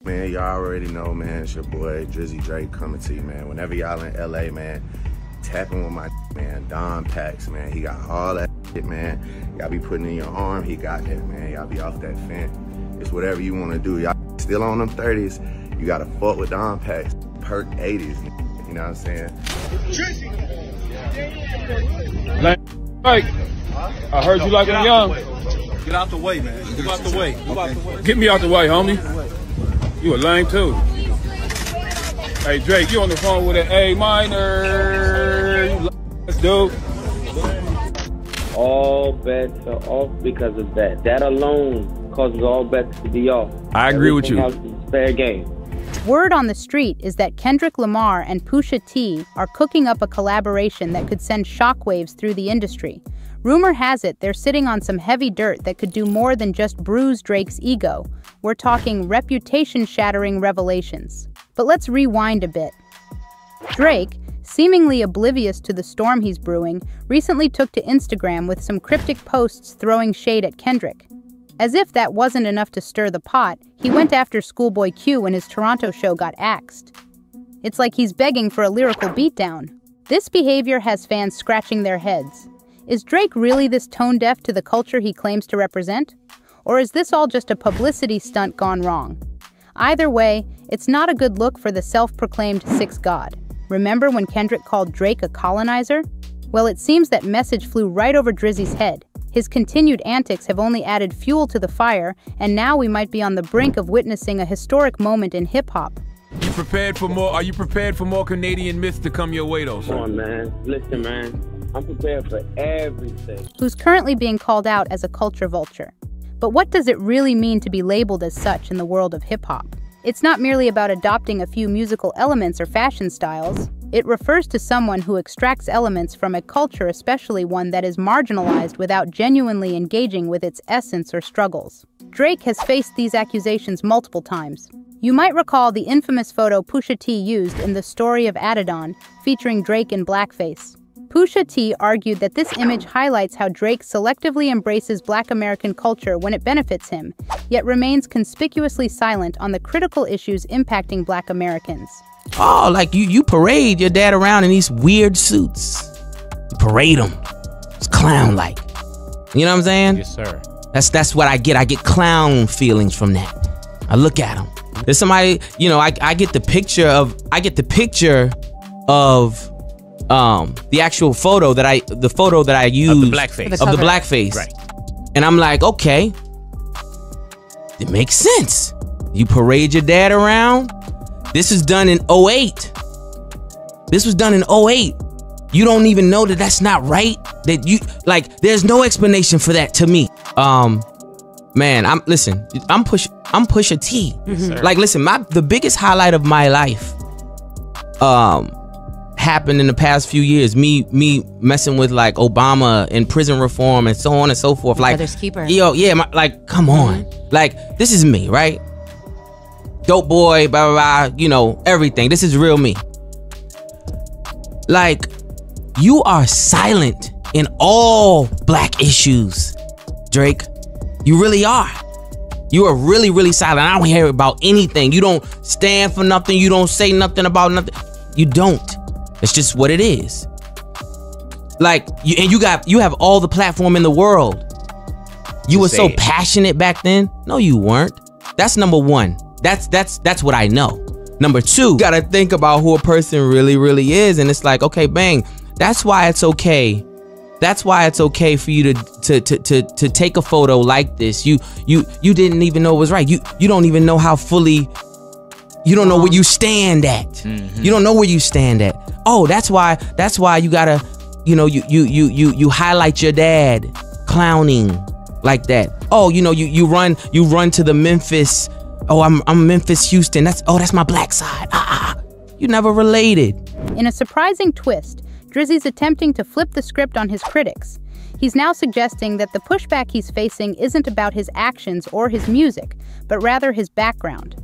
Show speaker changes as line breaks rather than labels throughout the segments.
Man, y'all already know, man, it's your boy Drizzy Drake coming to you, man. Whenever y'all in LA, man, tapping with my man, Don Pax, man. He got all that shit, man. Y'all be putting in your arm, he got that, man. Y'all be off that fence. It's whatever you want to do. Y'all still on them 30s, you gotta fuck with Don Pax. Perk 80s, you know what I'm saying?
Like, I heard you like him young.
Get out the way, man. Get out the way. Get out the way.
Get me out the way, homie. You a lame too. Hey Drake, you on the phone with an A minor. Let's do.
All bets are off because of that. That alone causes all bets to be off.
I agree with you.
Everything else is fair game.
Word on the street is that Kendrick Lamar and Pusha T are cooking up a collaboration that could send shockwaves through the industry. Rumor has it they're sitting on some heavy dirt that could do more than just bruise Drake's ego. We're talking reputation-shattering revelations. But let's rewind a bit. Drake, seemingly oblivious to the storm he's brewing, recently took to Instagram with some cryptic posts throwing shade at Kendrick. As if that wasn't enough to stir the pot, he went after Schoolboy Q when his Toronto show got axed. It's like he's begging for a lyrical beatdown. This behavior has fans scratching their heads. Is Drake really this tone-deaf to the culture he claims to represent? Or is this all just a publicity stunt gone wrong? Either way, it's not a good look for the self-proclaimed sixth god. Remember when Kendrick called Drake a colonizer? Well, it seems that message flew right over Drizzy's head. His continued antics have only added fuel to the fire, and now we might be on the brink of witnessing a historic moment in hip-hop.
You prepared for more? Are you prepared for more Canadian myths to come your way, though, sir?
Come on, man. Listen, man. I'm prepared for everything.
Who's currently being called out as a culture vulture. But what does it really mean to be labeled as such in the world of hip-hop? It's not merely about adopting a few musical elements or fashion styles. It refers to someone who extracts elements from a culture, especially one that is marginalized, without genuinely engaging with its essence or struggles. Drake has faced these accusations multiple times. You might recall the infamous photo Pusha T used in The Story of Adidon, featuring Drake in blackface. Pusha T argued that this image highlights how Drake selectively embraces Black American culture when it benefits him, yet remains conspicuously silent on the critical issues impacting Black Americans.
Oh, like you parade your dad around in these weird suits. You parade him. It's clown-like. You know what I'm saying?
Yes, sir.
That's what I get. I get clown feelings from that. I look at him. There's somebody, you know, I get the picture of the actual photo that I used
Of the blackface.
of the blackface.
Right.
And I'm like, okay, it makes sense. You parade your dad around. This was done in 08. This was done in 08. You don't even know that that's not right. That you like, there's no explanation for that to me. Man, I'm Pusha T.
Yes,
Like, listen, the biggest highlight of my life happened in the past few years. Me messing with like Obama and prison reform and so on and so forth. Like,
Brother's keeper.
Yo, yeah, like, come on. Like, this is me, right? Dope boy, blah, blah, blah, you know, everything. This is real me. Like, you are silent in all Black issues, Drake. You really are. You are really, really silent. I don't hear about anything. You don't stand for nothing. You don't say nothing about nothing. You don't. It's just what it is. Like, you have all the platform in the world. You were so passionate back then. No, you weren't. That's number one. That's what I know. Number two, you gotta think about who a person really, really is, and it's like, okay, bang. That's why it's okay. That's why it's okay for you to take a photo like this. You didn't even know it was right. You don't even know how fully. You don't know where you stand at. You don't know where you stand at. Oh, that's why you gotta, you know, you highlight your dad clowning like that. Oh, you know, you run to the Memphis. Oh, I'm Memphis, Houston. That's my Black side. You never related.
In a surprising twist, Drizzy's attempting to flip the script on his critics. He's now suggesting that the pushback he's facing isn't about his actions or his music, but rather his background.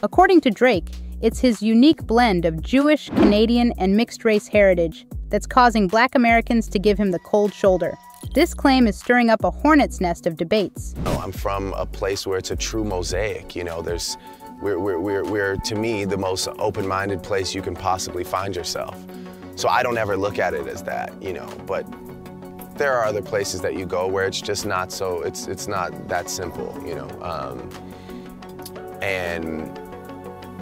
According to Drake, it's his unique blend of Jewish, Canadian, and mixed-race heritage that's causing Black Americans to give him the cold shoulder. This claim is stirring up a hornet's nest of debates.
I'm from a place where it's a true mosaic. You know, there's
We're to me, the most open-minded place you can possibly find yourself. So I don't ever look at it as that, you know, but there are other places that you go where it's just not so, it's not that simple, you know. And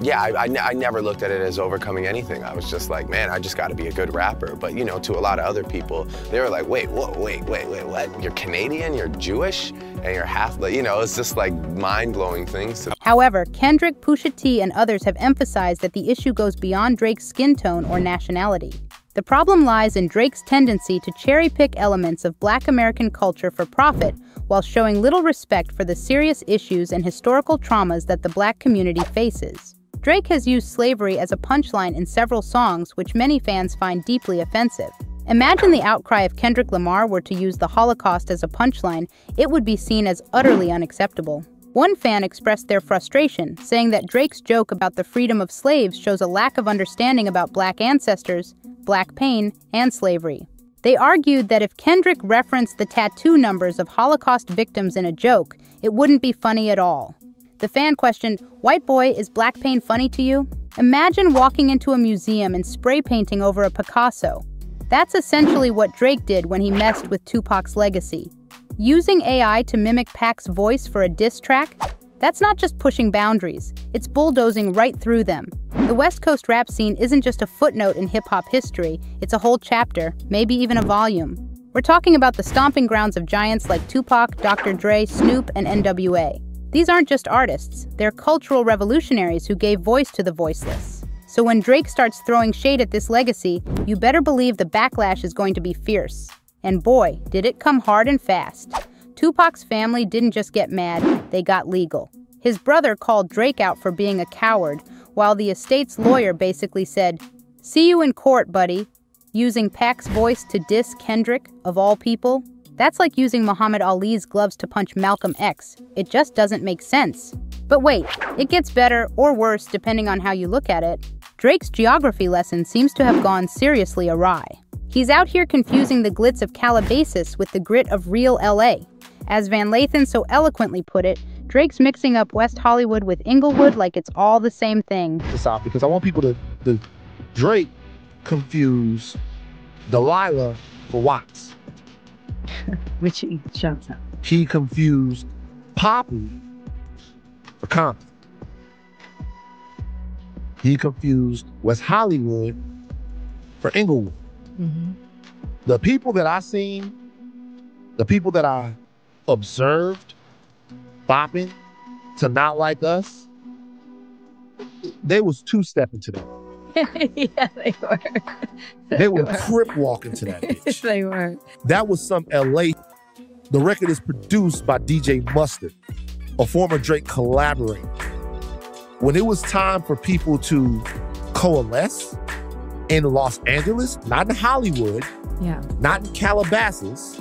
yeah, I never looked at it as overcoming anything. I was just like, man, I just gotta be a good rapper. But you know, to a lot of other people, they were like, wait, whoa, wait, what? You're Canadian, you're Jewish, and you're half, you know, it's just like mind-blowing things.
However, Kendrick, Pusha T, and others have emphasized that the issue goes beyond Drake's skin tone or nationality. The problem lies in Drake's tendency to cherry-pick elements of Black American culture for profit while showing little respect for the serious issues and historical traumas that the Black community faces. Drake has used slavery as a punchline in several songs, which many fans find deeply offensive. Imagine the outcry if Kendrick Lamar were to use the Holocaust as a punchline. It would be seen as utterly unacceptable. One fan expressed their frustration, saying that Drake's joke about the freedom of slaves shows a lack of understanding about Black ancestors, Black pain, and slavery. They argued that if Kendrick referenced the tattoo numbers of Holocaust victims in a joke, it wouldn't be funny at all. The fan questioned, "White boy, is Black pain funny to you?" Imagine walking into a museum and spray painting over a Picasso. That's essentially what Drake did when he messed with Tupac's legacy. Using AI to mimic Pac's voice for a diss track? That's not just pushing boundaries, it's bulldozing right through them. The West Coast rap scene isn't just a footnote in hip-hop history, it's a whole chapter, maybe even a volume. We're talking about the stomping grounds of giants like Tupac, Dr. Dre, Snoop, and NWA. These aren't just artists, they're cultural revolutionaries who gave voice to the voiceless. So when Drake starts throwing shade at this legacy, you better believe the backlash is going to be fierce. And boy, did it come hard and fast. Tupac's family didn't just get mad, they got legal. His brother called Drake out for being a coward, while the estate's lawyer basically said, "See you in court, buddy." Using Pac's voice to diss Kendrick, of all people? That's like using Muhammad Ali's gloves to punch Malcolm X. It just doesn't make sense. But wait, it gets better or worse depending on how you look at it. Drake's geography lesson seems to have gone seriously awry. He's out here confusing the glitz of Calabasas with the grit of real LA. As Van Lathan so eloquently put it, Drake's mixing up West Hollywood with Inglewood like it's all the same thing.
Because I want people to Drake confuse Delilah for Watts.
Which he shouts out.
He confused Poppy for Compton. He confused West Hollywood for Inglewood.
Mm-hmm.
The people that I seen, the people that I observed bopping to Not Like Us, they was two-stepping to that.
Yeah, they were.
They were crip walking to that bitch.
They were.
That was some LA. The record is produced by DJ Mustard, a former Drake collaborator. When it was time for people to coalesce in Los Angeles, not in Hollywood,
yeah,
not in Calabasas,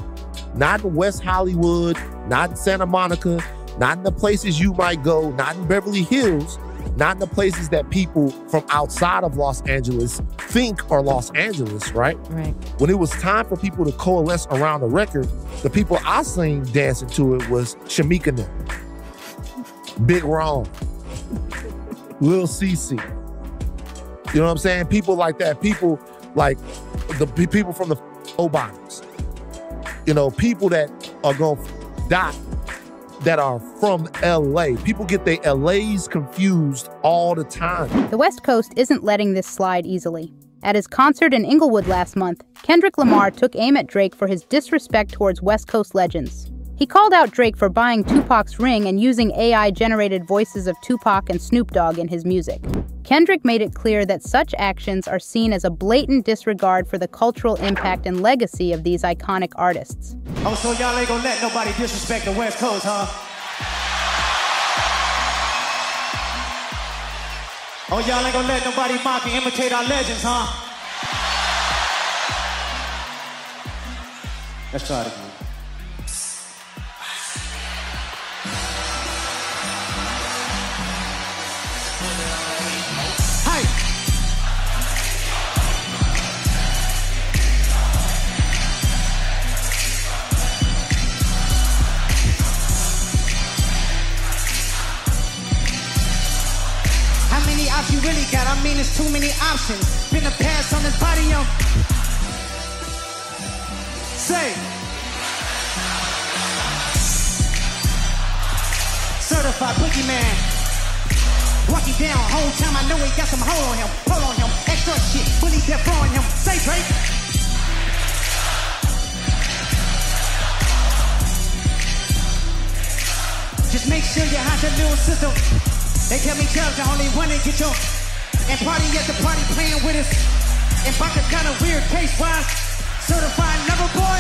not in West Hollywood, not in Santa Monica, not in the places you might go, not in Beverly Hills, not in the places that people from outside of Los Angeles think are Los Angeles, right?
Right.
When it was time for people to coalesce around the record, the people I seen dancing to it was Shamika Nim, Big Ron, Lil CC. You know what I'm saying? People like that. People like the people from the O-Bottoms. You know, people that are going to die that are from LA. People get their LAs confused all the time.
The West Coast isn't letting this slide easily. At his concert in Inglewood last month, Kendrick Lamar took aim at Drake for his disrespect towards West Coast legends. He called out Drake for buying Tupac's ring and using AI-generated voices of Tupac and Snoop Dogg in his music. Kendrick made it clear that such actions are seen as a blatant disregard for the cultural impact and legacy of these iconic artists.
Oh, so y'all ain't gonna let nobody disrespect the West Coast, huh? Oh, y'all ain't gonna let nobody mock and imitate our legends, huh? Let's try it again. ops you really got? I mean, there's too many options. Been a pass on this body, say. Certified boogeyman. Walking down, whole time I know he got some hold on him. Hold on him, extra shit, bully death throwing him. Say Drake. Just make sure you hide your little sister. They tell me Chubb's the only one that get your and party at the party playing with us. And about the kind of weird case-wise, certified lover boy.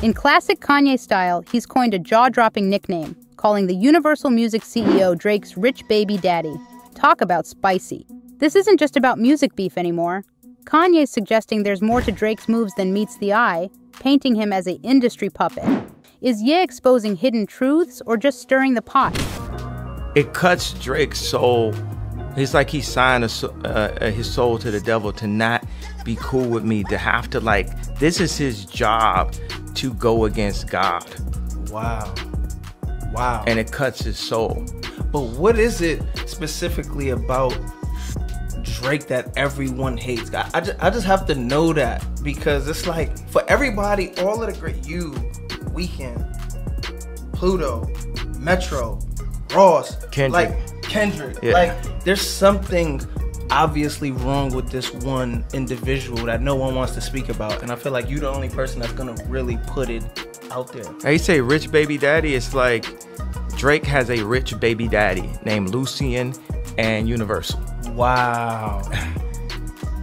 In classic Kanye style, he's coined a jaw-dropping nickname, calling the Universal Music CEO Drake's rich baby daddy. Talk about spicy. This isn't just about music beef anymore. Kanye's suggesting there's more to Drake's moves than meets the eye, painting him as an industry puppet. Is Ye exposing hidden truths or just stirring the pot?
It cuts Drake's soul. It's like he signed his soul to the devil to not be cool with me, to have to this is his job to go against God.
Wow. Wow.
And it cuts his soul.
But what is it specifically about Drake that everyone hates? I just have to know that, because it's like for everybody, all of the great, you, Weeknd, Pluto, Metro, Ross,
Kendrick.
Kendrick.
Yeah.
There's something obviously wrong with this one individual that no one wants to speak about, and I feel like you're the only person that's gonna really put it out there.
They say rich baby daddy. It's like Drake has a rich baby daddy named Lucian and Universal.
Wow.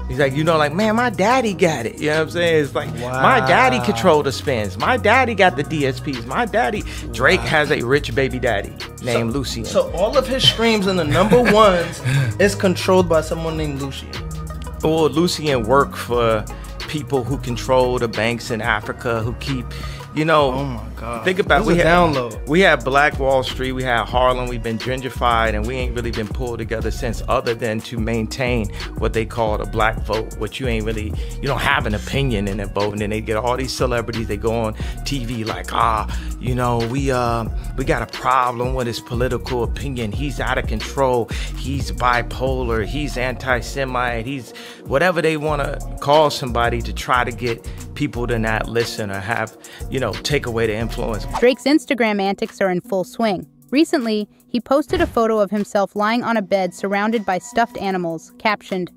He's like, man, my daddy got it. You know what I'm saying? It's like, my daddy controlled the spins. My daddy got the DSPs. My daddy. Drake has a rich baby daddy named Lucian.
So all of his streams in the number ones is controlled by someone named Lucian.
Well, Lucian worked for people who control the banks in Africa, who keep,
oh my God.
Think about
it.
We had Black Wall Street, we had Harlem, we've been gentrified, and we ain't really been pulled together since, other than to maintain what they call the black vote, which you don't have an opinion in that vote. And then they get all these celebrities, they go on TV like, we got a problem with his political opinion. He's out of control. He's bipolar. He's anti-Semite. He's whatever they want to call somebody to try to get people to not listen or have, take away the influence.
Drake's Instagram antics are in full swing. Recently, he posted a photo of himself lying on a bed surrounded by stuffed animals, captioned,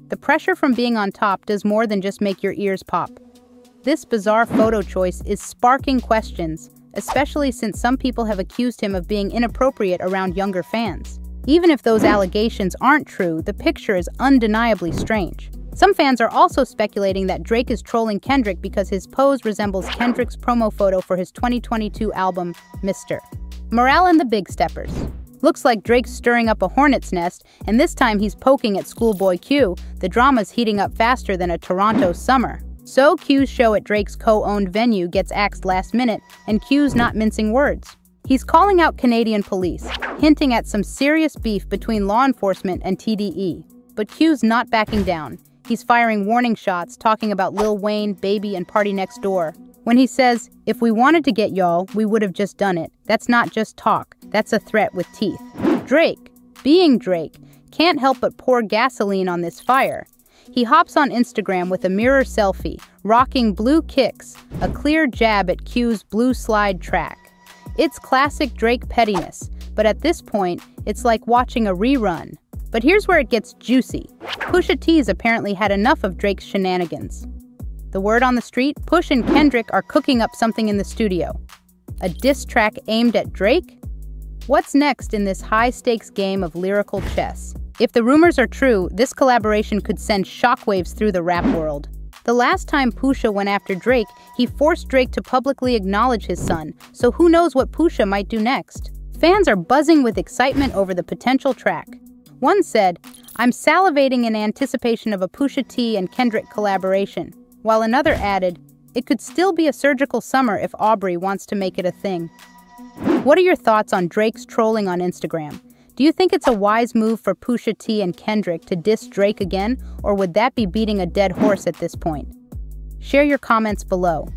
"The pressure from being on top does more than just make your ears pop." This bizarre photo choice is sparking questions, especially since some people have accused him of being inappropriate around younger fans. Even if those allegations aren't true, the picture is undeniably strange. Some fans are also speculating that Drake is trolling Kendrick because his pose resembles Kendrick's promo photo for his 2022 album, Mr. Morale and the Big Steppers. Looks like Drake's stirring up a hornet's nest, and this time he's poking at Schoolboy Q. The drama's heating up faster than a Toronto summer. So Q's show at Drake's co-owned venue gets axed last minute, and Q's not mincing words. He's calling out Canadian police, hinting at some serious beef between law enforcement and TDE. But Q's not backing down. He's firing warning shots, talking about Lil Wayne, Baby, and Party Next Door. When he says, "If we wanted to get y'all, we would have just done it. That's not just talk. That's a threat with teeth." Drake, being Drake, can't help but pour gasoline on this fire. He hops on Instagram with a mirror selfie, rocking blue kicks, a clear jab at Q's Blue Slide track. It's classic Drake pettiness, but at this point, it's like watching a rerun. But here's where it gets juicy. Pusha T's apparently had enough of Drake's shenanigans. The word on the street, Push and Kendrick are cooking up something in the studio. A diss track aimed at Drake? What's next in this high-stakes game of lyrical chess? If the rumors are true, this collaboration could send shockwaves through the rap world. The last time Pusha went after Drake, he forced Drake to publicly acknowledge his son, so who knows what Pusha might do next? Fans are buzzing with excitement over the potential track. One said, "I'm salivating in anticipation of a Pusha T and Kendrick collaboration," while another added, "It could still be a surgical summer if Aubrey wants to make it a thing." What are your thoughts on Drake's trolling on Instagram? Do you think it's a wise move for Pusha T and Kendrick to diss Drake again, or would that be beating a dead horse at this point? Share your comments below.